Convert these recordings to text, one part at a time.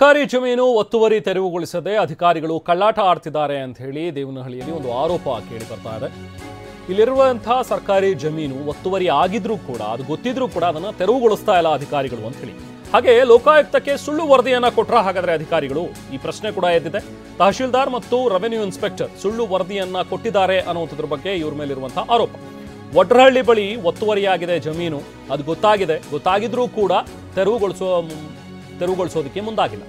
ಸರ್ಕಾರಿ ಜಮೀನು ಒತ್ತುವರಿ ತೆರವುಗೊಳಿಸದೆ ಅಧಿಕಾರಿಗಳು ಕಳ್ಳಾಟ ಆಡ್ತಿದ್ದಾರೆ ಅಂತ ಹೇಳಿ ದೇವನಹಳ್ಳಿಯಲ್ಲಿ ಒಂದು ಆರೋಪ ಕೇಳಿ ಬರ್ತಾ ಇದೆ. ಇಲ್ಲಿರುವಂತಹ ಸರ್ಕಾರಿ ಜಮೀನು ಒತ್ತುವರಿ ಆಗಿದ್ರೂ ಕೂಡ ಅದು ಗೊತ್ತಿದ್ರೂ ಕೂಡ ಅದನ್ನ ತೆರವುಗೊಳಿಸ್ತಾ ಇಲ್ಲ ಅಧಿಕಾರಿಗಳು ಅಂತ ಹೇಳಿ. ಹಾಗೆ ಲೋಕಾಯುಕ್ತಕ್ಕೆ ಸುಳ್ಳು ವರದಿಯನ್ನ ಕೊಟ್ರ ಹಾಗಾದ್ರೆ ಅಧಿಕಾರಿಗಳು, ಈ ಪ್ರಶ್ನೆ ಕೂಡ ಎದ್ದಿದೆ. ತಹಶೀಲ್ದಾರ್ ಮತ್ತು ರೆವೆನ್ಯೂ ಇನ್ಸ್ಪೆಕ್ಟರ್ ಸುಳ್ಳು ವರದಿಯನ್ನ ಕೊಟ್ಟಿದ್ದಾರೆ ಅನ್ನುವಂಥದ್ರ ಬಗ್ಗೆ ಇವ್ರ ಮೇಲಿರುವಂತಹ ಆರೋಪ. ವಡ್ರಹಳ್ಳಿ ಬಳಿ ಒತ್ತುವರಿಯಾಗಿದೆ ಜಮೀನು, ಅದು ಗೊತ್ತಾಗಿದ್ರೂ ಕೂಡ ತೆರವುಗೊಳಿಸೋದಕ್ಕೆ ಮುಂದಾಗಿಲ್ಲ.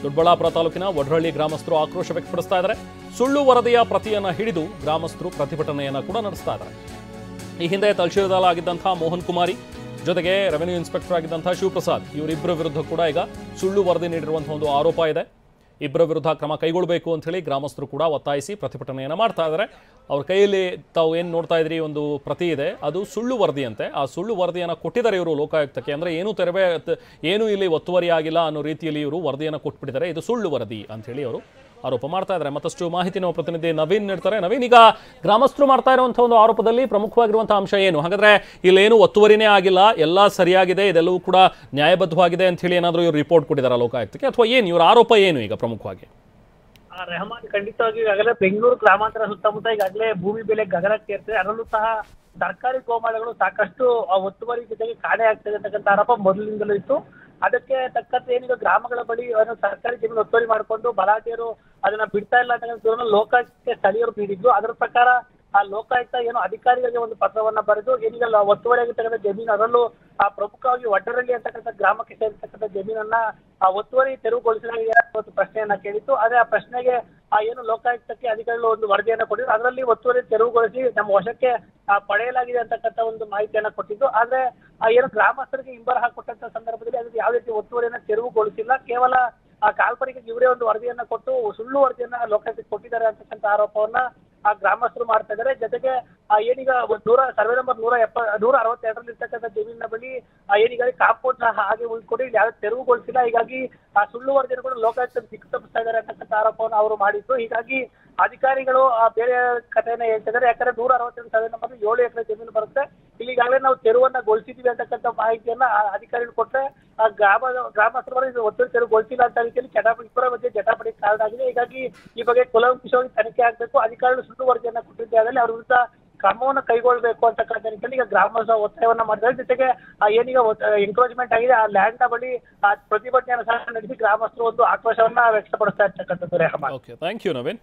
ದೊಡ್ಡಬಳ್ಳಾಪುರ ತಾಲೂಕಿನ ವಡ್ರಹಳ್ಳಿ ಗ್ರಾಮಸ್ಥರು ಆಕ್ರೋಶ ವ್ಯಕ್ತಪಡಿಸ್ತಾ ಇದ್ದಾರೆ. ಸುಳ್ಳು ವರದಿಯ ಪ್ರತಿಯನ್ನ ಹಿಡಿದು ಗ್ರಾಮಸ್ಥರು ಪ್ರತಿಭಟನೆಯನ್ನ ಕೂಡ ನಡೆಸ್ತಾ ಇದ್ದಾರೆ. ಈ ಹಿಂದೆ ತಹಶೀಲ್ದಾರ್ ಆಗಿದ್ದಂತಹ ಮೋಹನ್ ಕುಮಾರಿ ಜೊತೆಗೆ ರೆವೆನ್ಯೂ ಇನ್ಸ್ಪೆಕ್ಟರ್ ಆಗಿದ್ದಂತಹ ಶಿವಪ್ರಸಾದ್ ಇವರಿಬ್ಬರ ವಿರುದ್ಧ ಕೂಡ ಈಗ ಸುಳ್ಳು ವರದಿ ನೀಡಿರುವಂತಹ ಒಂದು ಆರೋಪ ಇದೆ. ಇಬ್ಬರ ವಿರುದ್ಧ ಕ್ರಮ ಕೈಗೊಳ್ಳಬೇಕು ಅಂತ ಹೇಳಿ ಗ್ರಾಮಸ್ಥರು ಕೂಡ ಒತ್ತಾಯಿಸಿ ಪ್ರತಿಭಟನೆಯನ್ನು ಮಾಡ್ತಾ ಇದ್ದಾರೆ. ಅವ್ರ ಕೈಯಲ್ಲಿ ತಾವು ಏನು ನೋಡ್ತಾ ಇದ್ರಿ, ಒಂದು ಪ್ರತಿ ಇದೆ, ಅದು ಸುಳ್ಳು ವರದಿಯಂತೆ. ಆ ಸುಳ್ಳು ವರದಿಯನ್ನು ಕೊಟ್ಟಿದ್ದಾರೆ ಇವರು ಲೋಕಾಯುಕ್ತಕ್ಕೆ. ಅಂದರೆ ಏನೂ ಇಲ್ಲಿ ಒತ್ತುವರಿ ಆಗಿಲ್ಲ ಅನ್ನೋ ರೀತಿಯಲ್ಲಿ ಇವರು ವರದಿಯನ್ನು ಕೊಟ್ಬಿಟ್ಟಿದ್ದಾರೆ. ಇದು ಸುಳ್ಳು ವರದಿ ಅಂತ ಹೇಳಿ ಅವರು ಆರೋಪ ಮಾಡ್ತಾ ಇದ್ದಾರೆ. ಮತ್ತಷ್ಟು ಮಾಹಿತಿ ನಮ್ಮ ಪ್ರತಿನಿಧಿ ನವೀನ್ ನೀಡ್ತಾರೆ. ನವೀನ್, ಈಗ ಗ್ರಾಮಸ್ಥರು ಮಾಡ್ತಾ ಇರುವಂತಹ ಒಂದು ಆರೋಪದಲ್ಲಿ ಪ್ರಮುಖವಾಗಿರುವಂತಹ ಅಂಶ ಏನು? ಹಾಗಾದ್ರೆ ಇಲ್ಲೇನು ಒತ್ತುವರಿನೇ ಆಗಿಲ್ಲ, ಎಲ್ಲ ಸರಿಯಾಗಿದೆ, ಇದೆಲ್ಲವೂ ಕೂಡ ನ್ಯಾಯಬದ್ಧವಾಗಿದೆ ಅಂತ ಹೇಳಿ ಏನಾದರೂ ಇವರು ರಿಪೋರ್ಟ್ ಕೊಟ್ಟಿದ್ದಾರೆ ಲೋಕಾಯುಕ್ತಕ್ಕೆ, ಅಥವಾ ಏನು ಇವರ ಆರೋಪ ಏನು ಈಗ ಪ್ರಮುಖವಾಗಿ? ರೆಹಮಾನ್, ಖಂಡಿತವಾಗಿ ಈಗಾಗಲೇ ಬೆಂಗಳೂರು ಗ್ರಾಮಾಂತರ ಸುತ್ತಮುತ್ತ ಈಗಾಗಲೇ ಭೂಮಿ ಬೆಲೆ ಗಗನಕ್ಕೇರ್ತಿದೆ. ಅದರಲ್ಲೂ ಸಹ ಸರ್ಕಾರಿ ಗೋಮಾಳಗಳು ಸಾಕಷ್ಟು ಒತ್ತುವರಿ ಜೊತೆಗೆ ಕಾಣೆ ಆಗ್ತದೆ ಅಂತಕ್ಕಂಥ ಆರೋಪ ಮೊದಲಿನಿಂದಲೂ ಇತ್ತು. ಅದಕ್ಕೆ ತಕ್ಕಂತೆ ಏನೀಗ ಗ್ರಾಮಗಳ ಬಳಿ ಸರ್ಕಾರಿ ಜಮೀನು ಒತ್ತುವರಿ ಮಾಡಿಕೊಂಡು ಬಲಾಢ್ಯರು ಅದನ್ನ ಬಿಡ್ತಾ ಇಲ್ಲ ಅಂತಕ್ಕಂಥ ಲೋಕಾಯುಕ್ತಕ್ಕೆ ಸ್ಥಳೀಯರು ನೀಡಿದ್ರು. ಅದರ ಪ್ರಕಾರ ಆ ಲೋಕಾಯುಕ್ತ ಏನು ಅಧಿಕಾರಿಗಳಿಗೆ ಒಂದು ಪತ್ರವನ್ನ ಬರೆದು ಏನೀಗ ಒತ್ತುವರಿ ಆಗಿರ್ತಕ್ಕಂಥ ಜಮೀನು, ಅದರಲ್ಲೂ ಪ್ರಮುಖವಾಗಿ ವಡ್ಡರಳ್ಳಿ ಅಂತಕ್ಕಂಥ ಗ್ರಾಮಕ್ಕೆ ಸೇರಿರ್ತಕ್ಕಂಥ ಜಮೀನನ್ನ ಒತ್ತುವರಿ ತೆರವುಗೊಳಿಸಲಾಗಿದೆ ಒಂದು ಪ್ರಶ್ನೆಯನ್ನ ಕೇಳಿತ್ತು. ಆದ್ರೆ ಆ ಪ್ರಶ್ನೆಗೆ ಏನು ಲೋಕಾಯುಕ್ತಕ್ಕೆ ಅಧಿಕಾರಿಗಳು ಒಂದು ವರದಿಯನ್ನ ಕೊಟ್ಟಿದ್ರು. ಅದರಲ್ಲಿ ಒತ್ತುವರಿ ತೆರವುಗೊಳಿಸಿ ನಮ್ಮ ವಶಕ್ಕೆ ಪಡೆಯಲಾಗಿದೆ ಅಂತಕ್ಕಂಥ ಒಂದು ಮಾಹಿತಿಯನ್ನ ಕೊಟ್ಟಿದ್ದು. ಆದ್ರೆ ಏನು ಗ್ರಾಮಸ್ಥರಿಗೆ ಹಿಂಬರಹ ಕೊಟ್ಟಂತ ಸಂದರ್ಭದಲ್ಲಿ ಅದಕ್ಕೆ ಯಾವ ರೀತಿ ಒತ್ತುವರಿಯನ್ನ ತೆರವುಗೊಳಿಸಿಲ್ಲ, ಕೇವಲ ಕಾಲ್ಪನಿಕ ಇವರೇ ಒಂದು ವರದಿಯನ್ನ ಕೊಟ್ಟು ಸುಳ್ಳು ವರದಿಯನ್ನ ಲೋಕಾಯುಕ್ತಕ್ಕೆ ಕೊಟ್ಟಿದ್ದಾರೆ ಅಂತಕ್ಕಂಥ ಆರೋಪವನ್ನ ಗ್ರಾಮಸ್ಥರು ಮಾಡ್ತಾ ಇದ್ದಾರೆ. ಜೊತೆಗೆ ಏನೀಗ ಸರ್ವೆ ನಂಬರ್ 162 ಇರ್ತಕ್ಕಂಥ ಜಮೀನಿನ ಬಳಿ ಏನೀಗ ಕಾಂಪೌಂಡ್ ಹಾಗೆ ಉಳ್ಕೊಂಡು ಇಲ್ಲಿ ಯಾವ್ದು ತೆರವುಗೊಳಿಸಿಲ್ಲ. ಹೀಗಾಗಿ ಆ ಸುಳ್ಳು ವರದಿಯನ್ನು ಕೂಡ ಲೋಕಾಯುಕ್ತ ದಿಕ್ಕು ತಪ್ಪಿಸ್ತಾ ಇದ್ದಾರೆ ಅಂತಕ್ಕಂಥ ಆರೋಪವನ್ನು ಅವರು ಮಾಡಿದ್ರು. ಹೀಗಾಗಿ ಅಧಿಕಾರಿಗಳು ಬೇರೆ ಕಥೆಯನ್ನ ಹೇಳ್ತಿದ್ದಾರೆ. ಯಾಕಂದ್ರೆ 162 ಸರ್ವೆ ನಂಬರ್ 7 ಎಕರೆ ಜಮೀನು ಬರುತ್ತೆ. ಇಲ್ಲಿ ಈಗಾಗಲೇ ನಾವು ತೆರವನ್ನ ಗೊಳಿಸಿದೀವಿ ಅಂತಕ್ಕಂಥ ಮಾಹಿತಿಯನ್ನ ಅಧಿಕಾರಿಗಳು ಕೊಟ್ರೆ ಗ್ರಾಮಸ್ಥರು ಇದು ಒತ್ತುವರಿ ತೆರವುಗೊಳಿಸಿಲ್ಲ ಅಂತ ರೀತಿಯಲ್ಲಿ ಇಬ್ಬರ ಬಗ್ಗೆ ಜಟಾಪಟಿ ಕಾರಣ ಆಗಿದೆ. ಹೀಗಾಗಿ ಈ ಬಗ್ಗೆ ಕುಲಂಕುಷವಾಗಿ ತನಿಖೆ ಆಗಬೇಕು. ಅಧಿಕಾರಿಗಳು ಸುಳ್ಳು ವರದಿಯನ್ನ ಕೊಟ್ಟಿದ್ದಾರೆ, ಅವ್ರ ವಿರುದ್ಧ ಕ್ರಮವನ್ನು ಕೈಗೊಳ್ಳಬೇಕು ಅಂತಕ್ಕಂಥ ನಿಟ್ಟಿನಲ್ಲಿ ಈಗ ಗ್ರಾಮಸ್ಥರು ಒತ್ತಾಯವನ್ನ ಮಾಡಿದ್ದಾರೆ. ಜೊತೆಗೆ ಏನೀಗ ಎನ್ಕ್ರೋಚ್ಮೆಂಟ್ ಆಗಿದೆ, ಆ ಲ್ಯಾಂಡ್ ನ ಬಳಿ ಪ್ರತಿಭಟನೆಯನ್ನು ಸಹ ನಡೆಸಿ ಗ್ರಾಮಸ್ಥರು ಒಂದು ಆಕ್ರೋಶವನ್ನ ವ್ಯಕ್ತಪಡಿಸ್ತಾ ಇರ್ತಕ್ಕಂಥದ್ದು. Rahman, thank you Naveen.